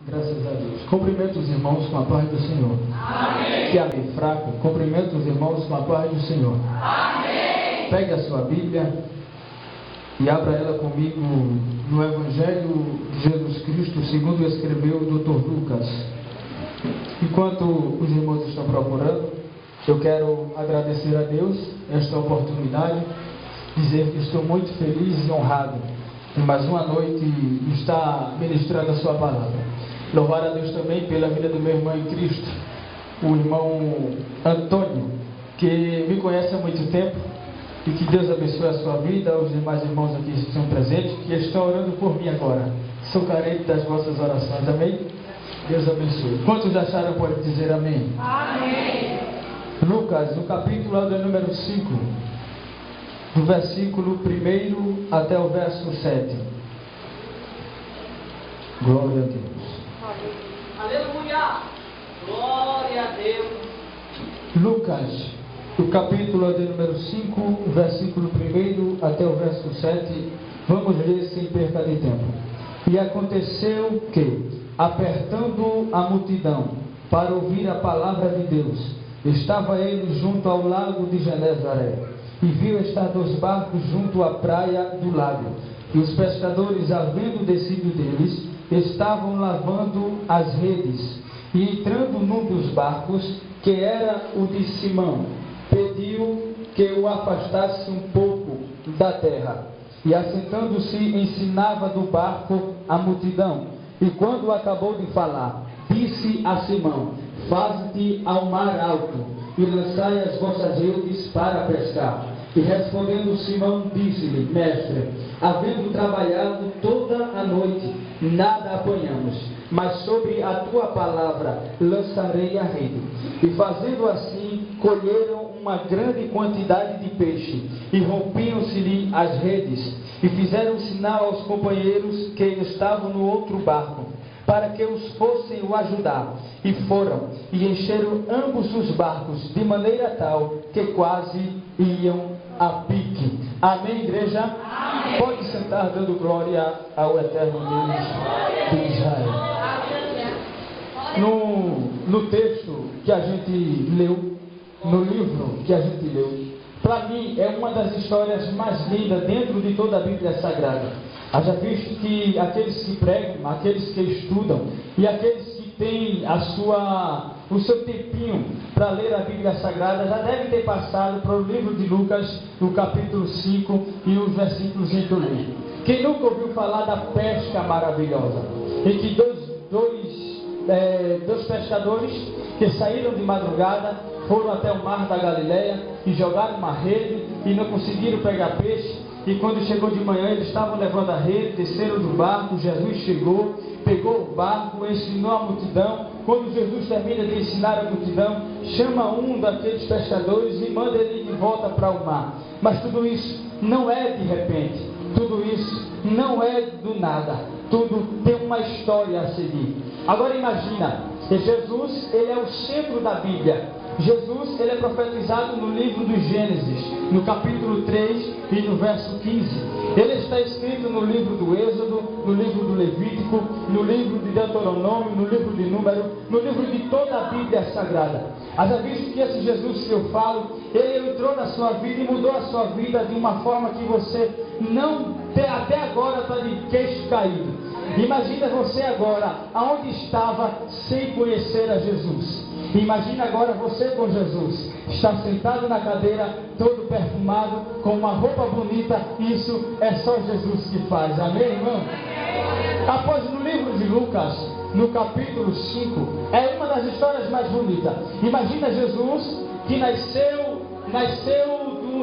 Graças a Deus. Cumprimento os irmãos com a paz do Senhor. Amém. Que é bem fraco, cumprimento os irmãos com a paz do Senhor. Amém. Pegue a sua Bíblia e abra ela comigo no Evangelho de Jesus Cristo, segundo escreveu o Dr. Lucas. Enquanto os irmãos estão procurando, eu quero agradecer a Deus esta oportunidade, dizer que estou muito feliz e honrado em mais uma noite estar ministrando a sua palavra. Louvar a Deus também pela vida do meu irmão em Cristo, o irmão Antônio, que me conhece há muito tempo, e que Deus abençoe a sua vida, os demais irmãos aqui que estão presentes, que estão orando por mim agora. Sou carente das vossas orações, amém? Deus abençoe. Quantos acharam, pode dizer amém? Amém. Lucas, no capítulo de número 5, do versículo 1 até o verso 7. Glória a Deus. Aleluia. Glória a Deus. Lucas, o capítulo de número 5, versículo 1 até o verso 7. Vamos ler sem perca de tempo. E aconteceu que, apertando a multidão para ouvir a palavra de Deus, estava ele junto ao lago de Genezaré, e viu estar 2 barcos junto à praia do lago. E os pescadores, havendo descido deles, estavam lavando as redes. E entrando num dos barcos, que era o de Simão, pediu que o afastasse um pouco da terra. E assentando-se, ensinava do barco a multidão. E quando acabou de falar, disse a Simão: faze-te ao mar alto, e lançai as vossas redes para pescar. E respondendo Simão, disse-lhe: mestre, havendo trabalhado toda a noite, nada apanhamos, mas sobre a tua palavra lançarei a rede. E fazendo assim, colheram uma grande quantidade de peixe, e rompiam-se-lhe as redes, e fizeram sinal aos companheiros que estavam no outro barco, para que os fossem o ajudar. E foram, e encheram ambos os barcos, de maneira tal que quase iam a pique. Amém, igreja? Amém. Pode sentar dando glória ao eterno Deus de Israel. No texto que a gente leu, no livro que a gente leu, para mim é uma das histórias mais lindas dentro de toda a Bíblia Sagrada. Haja visto que aqueles que pregam, aqueles que estudam e aqueles que têm o seu tempinho para ler a Bíblia Sagrada já devem ter passado para o livro de Lucas, no capítulo 5 e os versículos em que eu li. Quem nunca ouviu falar da pesca maravilhosa, em que dois pescadores que saíram de madrugada foram até o mar da Galileia e jogaram uma rede e não conseguiram pegar peixe. E quando chegou de manhã, eles estavam levando a rede, desceram do barco. Jesus chegou, pegou o barco, ensinou a multidão. Quando Jesus termina de ensinar a multidão, chama um daqueles pescadores e manda ele de volta para o mar. Mas tudo isso não é de repente, tudo isso não é do nada, tudo tem uma história a seguir. Agora imagina, Jesus, ele é o centro da Bíblia. Jesus, ele é profetizado no livro do Gênesis, no capítulo 3 e no verso 15. Ele está escrito no livro do Êxodo, no livro do Levítico, no livro de Deuteronômio, no livro de Número, no livro de toda a Bíblia Sagrada. Haja visto que esse Jesus que eu falo, ele entrou na sua vida e mudou a sua vida de uma forma que você não, até agora está de queixo caído. Imagina você agora, aonde estava sem conhecer a Jesus. Imagina agora você com Jesus, está sentado na cadeira, todo perfumado, com uma roupa bonita. Isso é só Jesus que faz, amém, irmão? Após, no livro de Lucas, no capítulo 5, é uma das histórias mais bonitas. Imagina Jesus que nasceu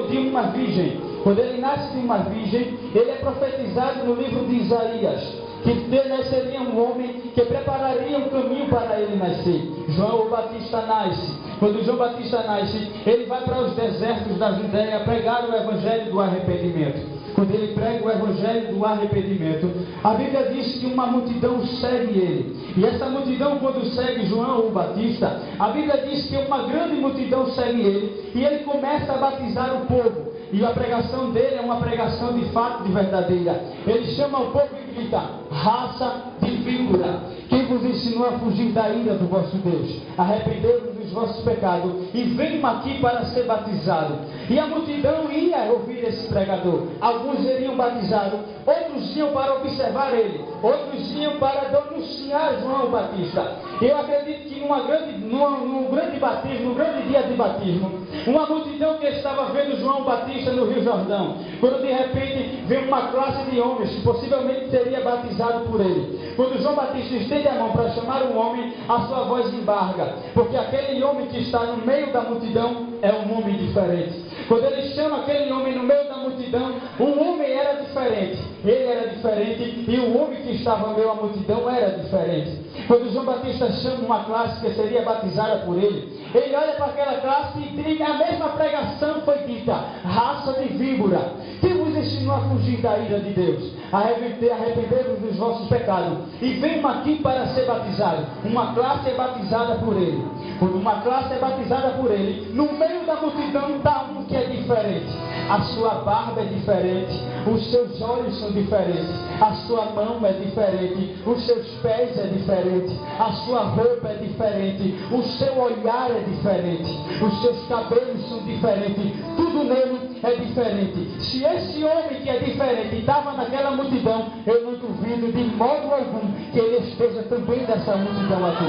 de uma virgem. Quando ele nasce de uma virgem, ele é profetizado no livro de Isaías, que nasceria um homem que prepararia um caminho para ele nascer. João Batista nasce. Quando João Batista nasce, ele vai para os desertos da Judéia pregar o evangelho do arrependimento. Quando ele prega o evangelho do arrependimento, a Bíblia diz que uma multidão segue ele. E essa multidão, quando segue João o Batista, a Bíblia diz que uma grande multidão segue ele, e ele começa a batizar o povo. E a pregação dele é uma pregação de fato, de verdadeira. Ele chama o povo e grita: raça de víbora, quem vos não a fugir da ira do vosso Deus. Arrependei-vos dos vossos pecados e venham aqui para ser batizado. E a multidão ia ouvir esse pregador. Alguns seriam batizados, outros iam para observar ele, outros iam para denunciar João Batista. Eu acredito que num grande batismo, num grande dia de batismo, uma multidão que estava vendo João Batista no Rio Jordão, quando de repente veio uma classe de homens que possivelmente seria batizado por ele. Quando João Batista estende a mão para chamar um homem, a sua voz embarga, porque aquele homem que está no meio da multidão é um homem diferente. Quando ele chama aquele homem no meio da multidão, o homem era diferente, ele era diferente e o homem que estava no meio da multidão era diferente. Quando João Batista chama uma classe que seria batizada por ele olha para aquela classe e a mesma pregação foi dita: raça de víbora, quem vos ensinou a fugir da ira de Deus? Arrependei-vos dos vossos pecados e venham aqui para ser batizado. Uma classe é batizada por ele. Quando uma classe é batizada por ele, no meio da multidão está um que é diferente. A sua barba é diferente, os seus olhos são diferentes, a sua mão é diferente, os seus pés é diferente, a sua roupa é diferente, o seu olhar é diferente, os seus cabelos são diferentes, tudo nele é diferente. Se esse homem que é diferente estava naquela multidão, eu não duvido de modo algum que ele esteja também nessa multidão aqui.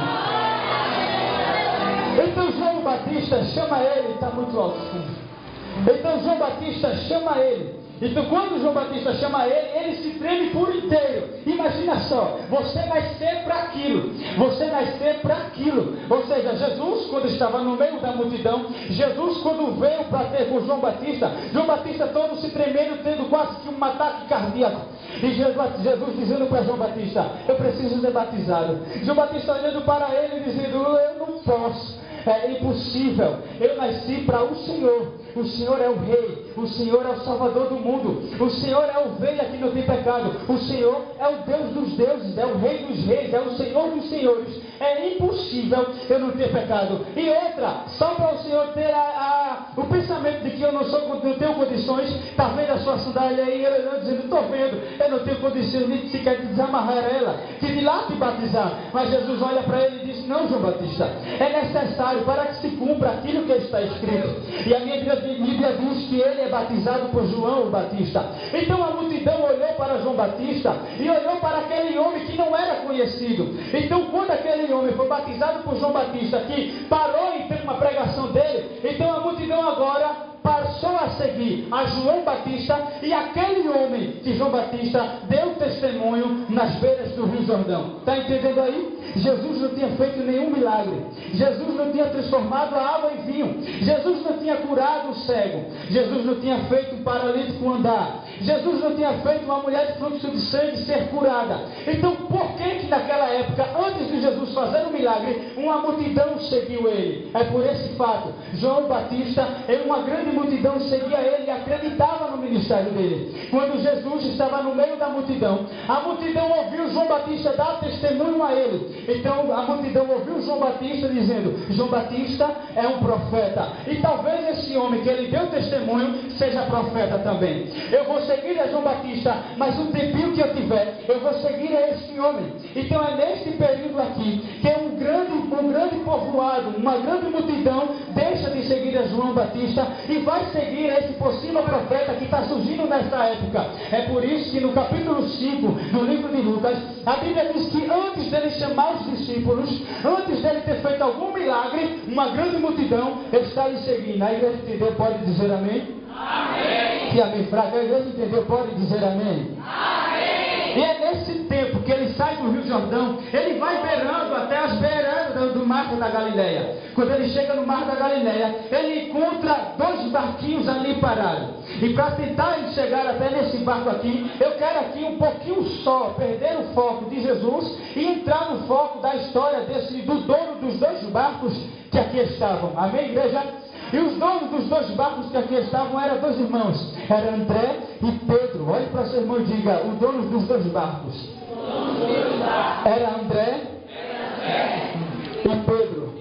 Então João Batista chama ele, está muito alto. Então João Batista chama ele. Então quando João Batista chama ele, ele se treme por inteiro. Imagina só, você nascer para aquilo. Você nascer para aquilo. Ou seja, Jesus quando estava no meio da multidão, Jesus quando veio para ter com João Batista todo se tremendo, tendo quase que um ataque cardíaco. E Jesus dizendo para João Batista: eu preciso ser batizado. João Batista olhando para ele dizendo: eu não posso. É impossível, eu nasci para o Senhor é o Rei, o Senhor é o Salvador do mundo, o Senhor é a ovelha que não tem pecado, o Senhor é o Deus dos deuses, é o Rei dos reis, é o Senhor dos senhores, é impossível eu não ter pecado. E outra, só para o Senhor ter o pensamento de que eu não tenho condições, está vendo a sua sandália aí, eu dizendo: estou vendo, eu não tenho condições de sequer de desamarrar ela, que de lá te batizar. Mas Jesus olha para ele e diz: não, João Batista, é necessário para que se cumpra aquilo que está escrito. E a minha Bíblia diz que ele é batizado por João Batista. Então a multidão olhou para João Batista e olhou para aquele homem que não era conhecido. Então quando aquele homem foi batizado por João Batista, que parou então uma pregação dele, então a multidão agora passou a seguir a João Batista e aquele homem que João Batista deu testemunho nas beiras do Rio Jordão. Está entendendo aí? Jesus não tinha feito nenhum milagre. Jesus não tinha transformado a água em vinho. Jesus não tinha curado o cego. Jesus não tinha feito um paralítico andar. Jesus não tinha feito uma mulher de fluxo de sangue ser curada. Então por que naquela época, antes de Jesus fazer um milagre, uma multidão seguiu ele? É por esse fato. João Batista é uma grande multidão seguia ele e acreditava no ministério dele. Quando Jesus estava no meio da multidão, a multidão ouviu João Batista dar testemunho a ele. Então a multidão ouviu João Batista dizendo: João Batista é um profeta. E talvez esse homem que ele deu testemunho seja profeta também. Eu vou seguir a João Batista, mas o tempinho que eu tiver, eu vou seguir a esse homem. Então é neste período aqui que um grande povoado, uma grande multidão deixa de seguir a João Batista e vai seguir esse possível profeta que está surgindo nessa época. É por isso que no capítulo 5 do livro de Lucas, a Bíblia diz que antes dele chamar os discípulos, antes dele ter feito algum milagre, uma grande multidão está lhe seguindo. A igreja entendeu? Pode dizer amém? Amém. Se amém fraco, a igreja entendeu? Pode dizer amém? Amém. E é nesse tempo que ele sai do Rio Jordão, ele vai beirando até as beirandas do Mar da Galileia. Quando ele chega no Mar da Galileia, ele encontra 2 barquinhos ali parados. E para tentar chegar até nesse barco aqui, eu quero aqui um pouquinho só perder o foco de Jesus e entrar no foco da história do dono dos 2 barcos que aqui estavam. Amém, igreja? E os donos dos 2 barcos que aqui estavam eram 2 irmãos. Era André e Pedro. Olhe para seu irmão e diga: o dono dos 2 barcos. Era André e Pedro.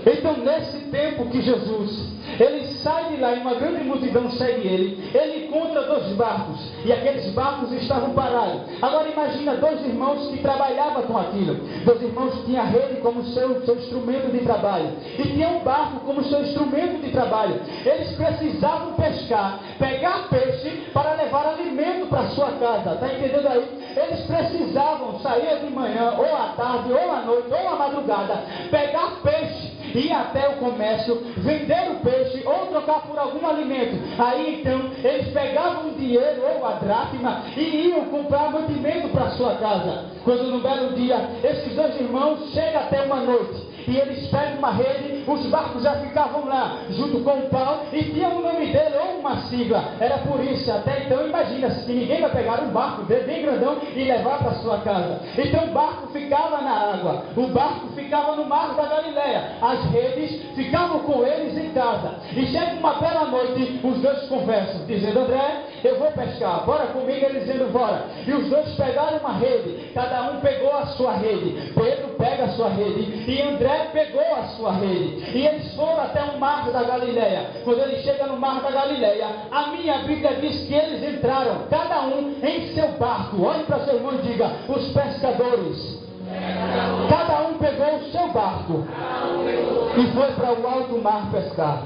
Então nesse tempo que Jesus, ele sai de lá e uma grande multidão segue ele, ele encontra 2 barcos, e aqueles barcos estavam parados. Agora imagina 2 irmãos que trabalhavam com aquilo. 2 irmãos que tinham a rede como seu instrumento de trabalho, e tinham um barco como seu instrumento de trabalho. Eles precisavam pescar, pegar peixe para levar alimento para sua casa. Está entendendo aí? Eles precisavam sair de manhã, ou à tarde, ou à noite, ou à madrugada, pegar peixe, ir até o comércio, vender o peixe, ou trocar por algum alimento. Aí então, eles pegavam o dinheiro, ou a dracma, e iam comprar mantimento para sua casa. Quando no belo dia, esses 2 irmãos chegam até uma noite, e eles pegam uma rede, os barcos já ficavam lá, junto com o pau, e tinha o nome dele, ou uma sigla. Era por isso, até então, imagina, se ninguém vai pegar um barco bem grandão e levar para sua casa. Então o barco ficava na água, o barco ficava no mar da Galileia, as redes ficavam com eles em casa. E chega uma bela noite, os 2 conversam, dizendo: André, eu vou pescar, bora comigo? Ele dizendo: bora. E os 2 pegaram uma rede, cada um pegou a sua rede. Pedro pega a sua rede, e André pegou a sua rede, e eles foram até o mar da Galileia. Quando ele chega no mar da Galileia, a minha Bíblia diz que eles entraram, cada um em seu barco. Olhe para seu irmão e diga: os pescadores. Cada um pegou o seu barco e foi para o alto mar pescar.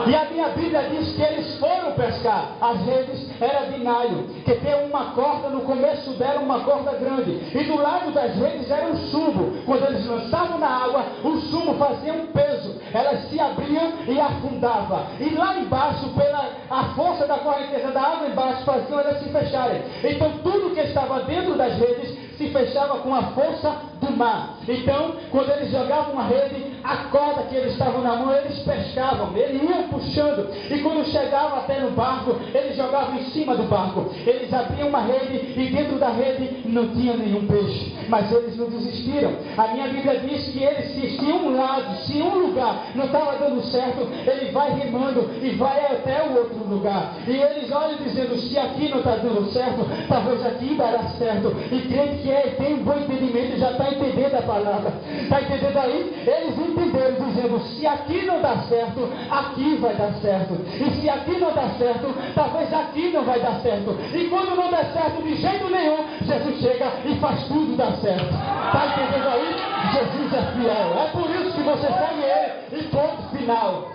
E a minha Bíblia diz que eles foram pescar. As redes eram de nylon, que tem uma corda no começo dela, uma corda grande, e do lado das redes era um chumbo. Quando eles lançavam na água, o chumbo fazia um peso, elas se abriam e afundavam, e lá embaixo, pela a força da correnteza da água embaixo, faziam elas se fecharem. Então tudo que estava dentro das redes se fechava com a força do mar. Então, quando eles jogavam a rede, a corda que eles estavam na mão, eles pescavam, eles iam puxando, e quando chegavam até no barco, eles jogavam em cima do barco. Eles abriam uma rede, e dentro da rede não tinha nenhum peixe, mas eles não desistiram. A minha Bíblia diz que eles, se um lado, se um lugar não estava dando certo, ele vai remando e vai até o outro lugar, e eles olham dizendo: se aqui não está dando certo, talvez aqui dará certo. E crente que tem um bom entendimento, já está entendendo a palavra. Está entendendo aí? Eles entenderam, dizendo: se aqui não dá certo, aqui vai dar certo. E se aqui não dá certo, talvez aqui não vai dar certo. E quando não der certo de jeito nenhum, Jesus chega e faz tudo dar certo. Está entendendo aí? Jesus é fiel. É por isso que você segue ele, e ponto final.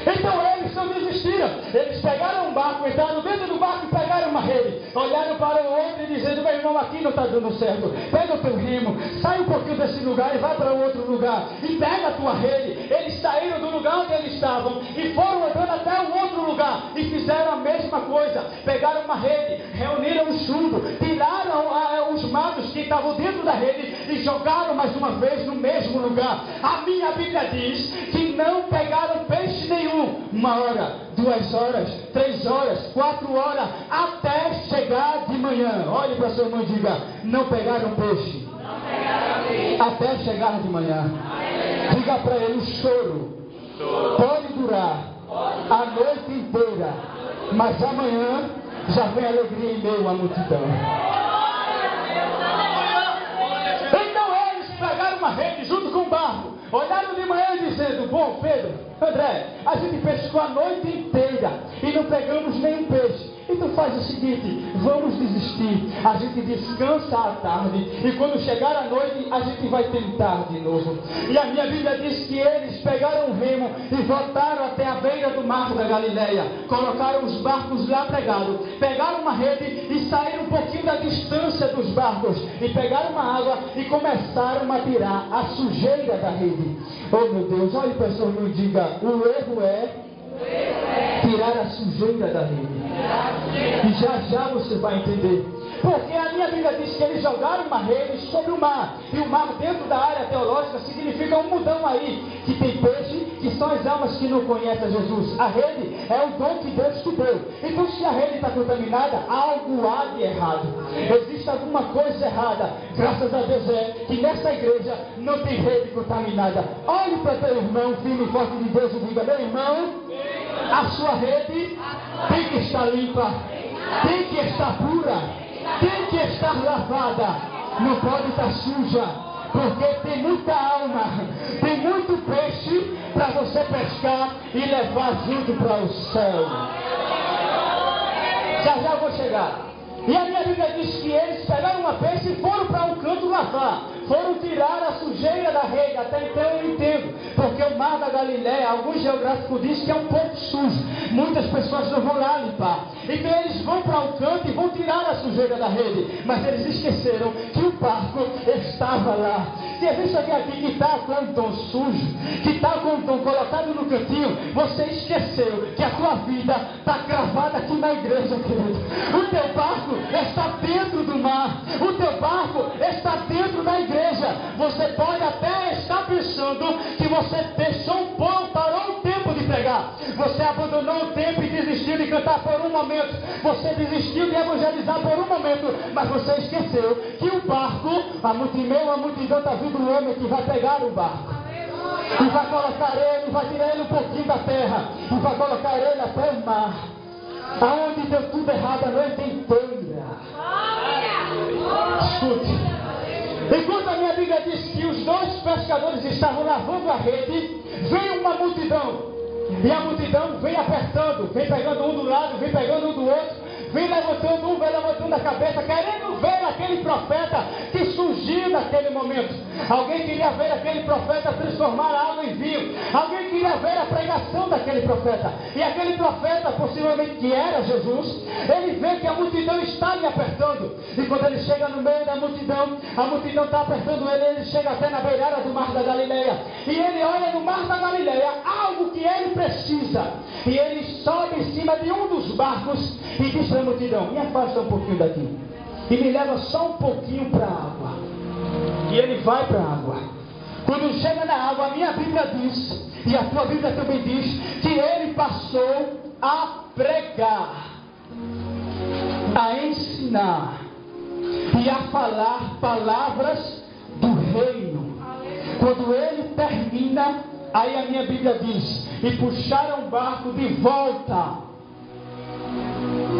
Então eles não desistiram. Eles pegaram um barco, entraram dentro do barco e pegaram uma rede. Olharam para o outro e dizendo: meu irmão, aqui não está dando certo. Pega o teu remo, sai um pouquinho desse lugar e vai para outro lugar. E pega a tua rede. Eles saíram do lugar onde eles estavam e foram andando até um outro lugar. E fizeram a mesma coisa. Pegaram uma rede, reuniram o chumbo, tiraram os matos que estavam dentro da rede e jogaram mais uma vez no mesmo lugar. A minha Bíblia diz que não pegaram peixe nenhum. 1 hora, 2 horas, 3 horas, 4 horas, até chegar de manhã. Olhe para seu irmão e diga: não pegaram peixe. Até chegar de manhã. Diga para ele: o choro pode durar a noite inteira, mas amanhã já vem alegria em meio à multidão. Então eles pegaram uma rede junto com o barco, olharam de manhã dizendo: bom, Pedro, André, a gente pescou a noite inteira e não pegamos nenhum peixe. Então faz o seguinte: vamos desistir. A gente descansa à tarde, e quando chegar a noite a gente vai tentar de novo. E a minha Bíblia diz que eles pegaram o remo e voltaram até a beira do mar da Galileia. Colocaram os barcos lá pregados, pegaram uma rede e saíram um pouquinho da distância dos barcos, e pegaram uma água e começaram a tirar a sujeira da rede. Oh meu Deus, olhe para o seu irmão e diga: o erro é tirar a sujeira da rede. E já já você vai entender. Porque a minha Bíblia diz que eles jogaram uma rede sobre o mar. E o mar, dentro da área teológica, significa um mundão aí, que tem peixe, que são as almas que não conhecem Jesus. A rede é o dom que Deus te deu. Então se a rede está contaminada, algo há de errado. Existe alguma coisa errada. Graças a Deus que nessa igreja não tem rede contaminada. Olhe para teu irmão, firme e forte de Deus, e diga: meu irmão, a sua rede tem que estar limpa, tem que estar pura, tem que estar lavada, não pode estar suja. porque tem muita alma, tem muito peixe para você pescar e levar junto para o céu. Já eu vou chegar. E a minha Bíblia diz que eles pegaram uma peixe e foram para um canto lavar. Foram tirar a sujeira da rede. Até então eu entendo, porque o mar da Galileia, alguns geográficos dizem que é um pouco sujo. Muitas pessoas não vão lá limpar. Então eles vão para um canto e vão tirar a sujeira da rede. Mas eles esqueceram que o barco estava lá. Se existe alguém aqui que está com um tom sujo, que está com um tom colocado no cantinho, você esqueceu que a tua vida está gravada aqui na igreja, querido. O teu barco está dentro do mar. O teu barco está dentro da igreja. Você pode até estar pensando que você deixou um pouco, parou um tempo de pregar. Você abandonou o tempo e desistiu de cantar por um momento. Você desistiu de evangelizar por um momento. Mas você esqueceu que o barco, a multidão está vindo o homem que vai pegar o barco. E vai colocar ele, vai tirar ele um pouquinho da terra. E vai colocar ele até o mar. Aonde deu tudo errado a noite inteira. Escute. Enquanto a minha Bíblia diz que os dois pescadores estavam lavando a rede, veio uma multidão. E a multidão vem apertando, vem pegando um do lado, vem pegando um do outro, vem levantando um, vem levantando a cabeça, querendo ver aquele profeta que surgiu naquele momento. Alguém queria ver aquele profeta transformar a água em vinho. Alguém queria ver a pregação daquele profeta. E aquele profeta, possivelmente que era Jesus, ele vê que a multidão está lhe apertando. E quando ele chega no meio da multidão, a multidão está apertando ele, ele chega até na beirada do mar da Galileia. E ele olha no mar da Galileia algo que ele precisa. E ele sobe em cima de um dos barcos e diz para a multidão: me afasta um pouquinho daqui e me leva só um pouquinho para a água. E ele vai para a água. Quando chega na água, a minha Bíblia diz, e a tua Bíblia também diz, que ele passou a pregar, a ensinar e a falar palavras do reino. Quando ele termina, aí a minha Bíblia diz, e puxaram o barco de volta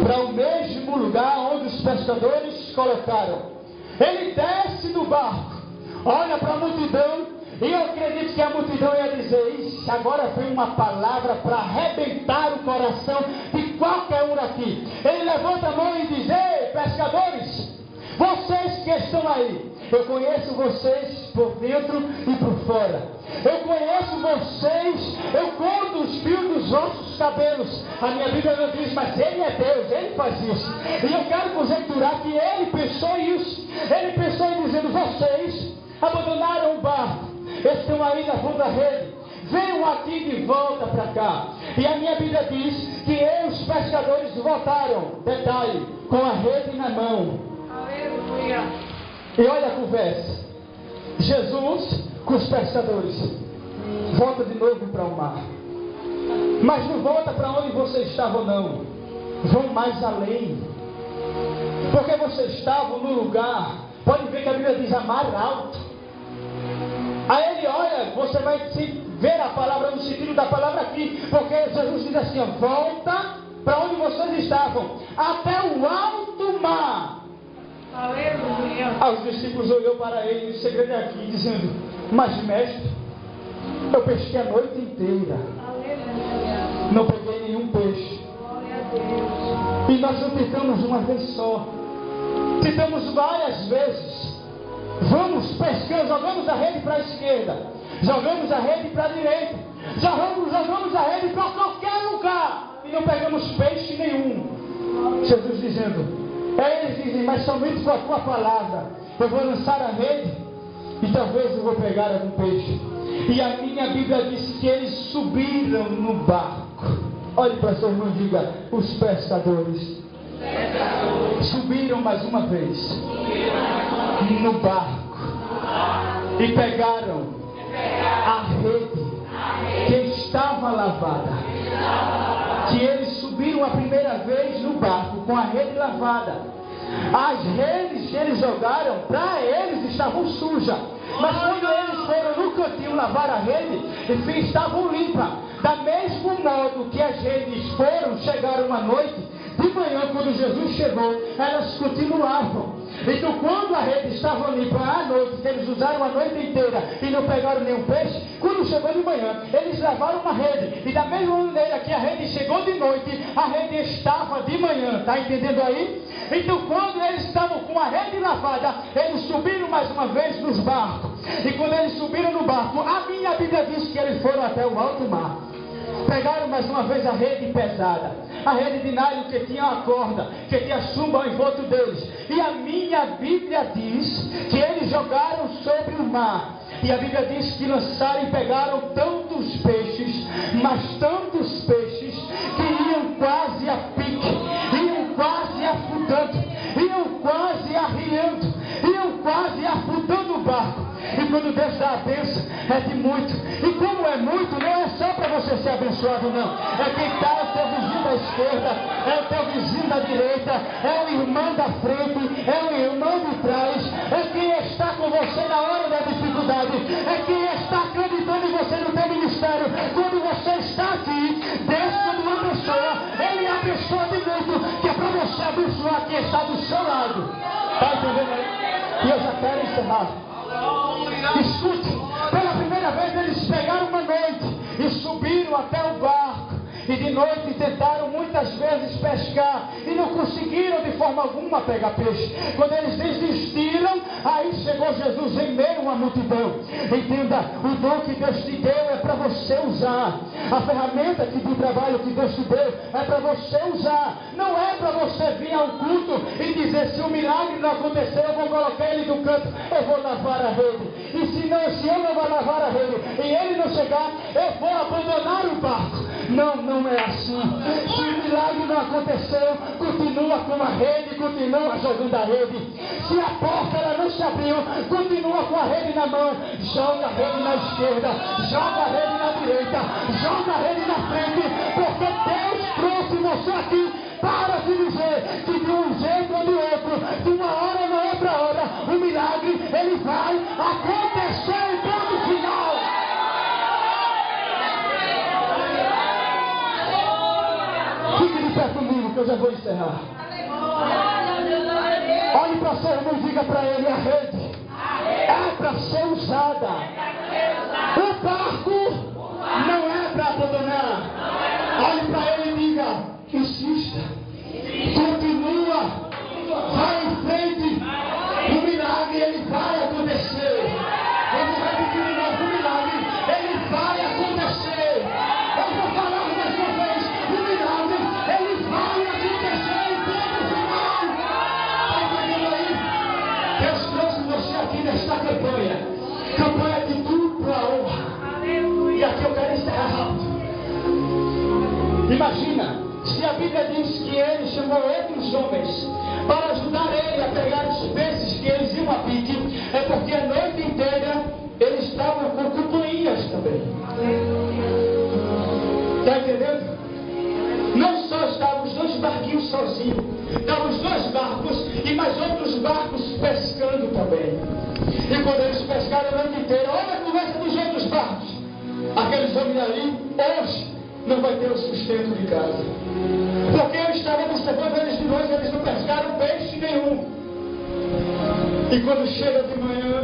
para o mesmo lugar onde os pescadores colocaram. Ele desce do barco, olha para a multidão, e eu acredito que a multidão ia dizer: isso agora vem uma palavra para arrebentar o coração de qualquer um aqui. Ele levanta a mão e diz: ei, pescadores, vocês que estão aí, eu conheço vocês por dentro e por fora. Eu conheço vocês, eu conto os fios dos vossos cabelos. A minha Bíblia não diz, mas Ele é Deus, Ele faz isso. E eu quero conjecturar que Ele pensou isso. Ele pensou em dizendo: vocês abandonaram o barco, estão aí na fundo da rede, venham aqui de volta para cá. E a minha Bíblia diz que os pescadores voltaram, detalhe, com a rede na mão. Aleluia. E olha a conversa. Jesus com os pescadores volta de novo para o mar. Mas não volta para onde você estava, não. Vão mais além. Porque vocês estavam no lugar, pode ver que a Bíblia diz amar alto. Aí ele olha, você vai ver a palavra no sentido da palavra aqui. Porque Jesus diz assim: volta para onde vocês estavam, até o alto mar. Aleluia. Os discípulos olhou para ele, o segredo é aqui, dizendo: mas mestre, eu pesquei a noite inteira. Aleluia. Não peguei nenhum peixe. Glória a Deus. E nós não tentamos uma vez só, tentamos várias vezes. Vamos pescando, jogamos a rede para a esquerda, jogamos a rede para a direita, jogamos a rede para qualquer lugar e não pegamos peixe nenhum. Jesus dizendo: eles dizem, mas somente com a tua palavra eu vou lançar a rede e talvez eu vou pegar algum peixe. E a minha Bíblia diz que eles subiram no barco. Olhe para seu irmão e diga: os pescadores subiram mais uma vez no barco e pegaram a rede que estava lavada. Que eles subiram a primeira vez no barco com a rede lavada. As redes que eles jogaram, para eles estavam sujas. Mas quando eles foram no cantinho lavar a rede, enfim, estavam limpas. Da mesmo modo que as redes chegaram à noite, de manhã, quando Jesus chegou, elas continuavam. Então quando a rede estava limpa à noite, que eles usaram a noite inteira e não pegaram nenhum peixe, quando chegou de manhã, eles lavaram uma rede. E da mesma maneira que a rede chegou de noite, a rede estava de manhã. Está entendendo aí? Então quando eles estavam com a rede lavada, eles subiram mais uma vez nos barcos. E quando eles subiram no barco, a minha Bíblia diz que eles foram até o alto mar. Pegaram mais uma vez a rede pesada, a rede de nylon que tinha a corda, que tinha chumbo ao envolto deles. E a minha Bíblia diz que eles jogaram sobre o mar. E a Bíblia diz que lançaram e pegaram tantos peixes, mas tantos peixes, que iam quase a pique, iam quase afundando, iam quase arriando, iam quase afundando o barco. E quando Deus dá a bênção, é de muito. E como é muito, não é só para você ser abençoado, não. É quem está o teu vizinho da esquerda, é o teu vizinho da direita, é o irmão da frente, é o irmão de trás, é quem está com você na hora da dificuldade, é quem está acreditando em você no teu ministério. Quando você está aqui, Deus, quando abençoa, Ele abençoa de muito, que é para você abençoar quem está do seu lado. Está entendendo aí? E eu já quero encerrar. Escute, pela primeira vez eles pegaram uma noite e subiram até o barco. E de noite tentaram muitas vezes pescar e não conseguiram de forma alguma pegar peixe. Quando eles desistiram, aí chegou Jesus em meio a uma multidão. Entenda, o dom que Deus te deu é para você usar. A ferramenta de trabalho que Deus te deu é para você usar. Não é para você vir ao culto e dizer: se o milagre não acontecer, eu vou colocar ele no canto, eu vou lavar a rede. E se eu não vou lavar a rede e ele não chegar, eu vou abandonar o barco. Não é assim. Se o milagre não aconteceu, continua com a rede, continua jogando a rede. Se a porta ela não se abriu, continua com a rede na mão, joga a rede na esquerda, joga a rede na direita, joga a rede na frente, porque Deus trouxe você aqui para te dizer que de um jeito ou de outro, de uma hora ou na outra hora, o milagre ele vai acontecer em todo final. Fique de pé comigo que eu já vou encerrar. Olhe para seu irmão e diga para ele: a rede é para ser usada. O barco não é para abandonar. Olhe para ele e diga: insista, continua, vai em frente. O milagre ele vai acontecer. Eu vou repetir de novo: o milagre ele vai acontecer. Eu vou falar mais uma vez: o milagre ele vai acontecer em todo final. Está entendendo aí? Deus trouxe você aqui nesta campanha de dupla honra. E aqui eu quero encerrar rápido. Imagina, se a Bíblia diz que ele chamou outros homens para ajudar ele a pegar os peixes que eles iam a pique, é porque a noite inteira eles estavam com companhias também. Está entendendo? Não só estavam os dois barquinhos sozinhos, estavam os dois barcos e mais outros barcos pescando também. E quando eles pescaram a noite inteira, olha a conversa dos outros barcos. Aqueles homens ali, hoje, não vai ter o sustento de casa. Porque eu estava observando eles de noite, eles não pescaram peixe nenhum. E quando chega de manhã,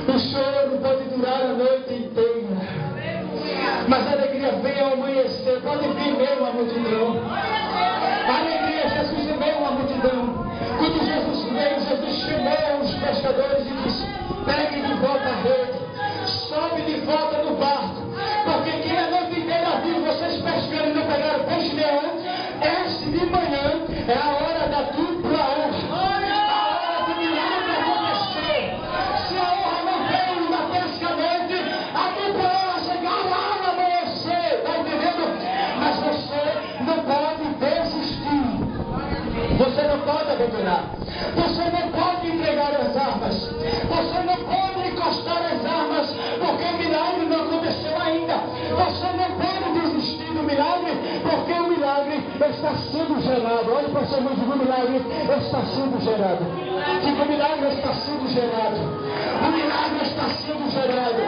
o choro pode durar a noite inteira. Mas a alegria vem ao amanhecer, pode vir mesmo a multidão. A alegria, Jesus é meio a multidão. Quando Jesus veio, Jesus chamou os pescadores e disse: pegue de volta a rede, sobe de volta no barco. Porque quem a noite inteira viu vocês pescando e não pegaram peixe nenhum, este de manhã é a hora da dupla honra. A hora do milagre acontecer. Se a honra não veio na pesca à noite, a dupla honra chegar lá no amanhecer. Está entendendo? Mas você não pode desistir. Você não pode abandonar. Você não pode entregar as armas. Você não pode encostar as armas, porque o milagre não aconteceu ainda. Você não pode desistir do milagre, porque o milagre está sendo gerado. Olha para o seu irmão e diga: o milagre está sendo gerado. Diga: o milagre está sendo gerado. O milagre está sendo gerado.